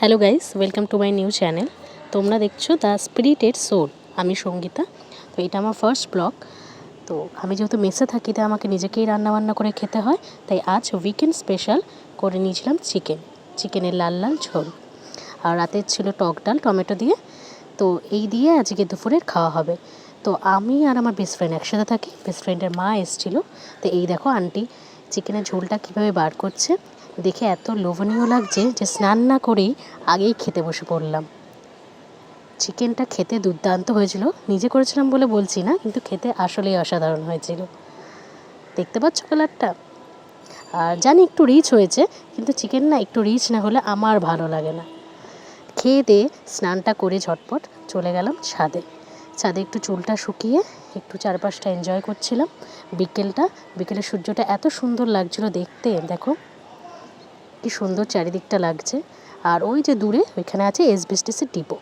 Hello guys, welcome to my new channel. তোমরা দেখছো the spirited soul. আমি সঙ্গীতা। তো এটা আমার ফার্স্ট ব্লগ। তো আমি যেহেতু মেসে থাকি, তাই আমাকে নিজেকেই রান্নাবান্না করে খেতে হয়। তাই আজ উইকেন্ড স্পেশাল করে নিয়েছিলাম চিকেনের লাল লাল ঝোল। আর রাতের ছিল টক ডাল টমেটো দিয়ে। তো এই দিয়ে আজকে দুপুরের খাওয়া হবে। তো আমি আর আমার বেস্ট ফ্রেন্ড একসাথে থাকি। বেস্ট ফ্রেন্ডের মা এসেছিলো। তো এই দেখো আন্টি চিকেনের ঝোলটা কীভাবে বার করছে, দেখে এত লোভনীয় লাগছে যে স্নান না করেই আগেই খেতে বসে পড়লাম। চিকেনটা খেতে দুর্দান্ত হয়েছিল। নিজে করেছিলাম বলে বলছি না, কিন্তু খেতে আসলেই অসাধারণ হয়েছিল। দেখতে পাচ্ছ কালারটা? আর জানি একটু রিচ হয়েছে, কিন্তু চিকেন না একটু রিচ না হলে আমার ভালো লাগে না। খেয়ে দিয়ে স্নানটা করে ঝটপট চলে গেলাম ছাদে একটু চুলটা শুকিয়ে একটু চারপাশটা এনজয় করছিলাম। বিকেলের সূর্যটা এত সুন্দর লাগছিল দেখতে। দেখো কি সুন্দর চারিদিকটা লাগছে। আর ওই যে দূরে ওইখানে আছে এসবিএসটিসির ডিপো।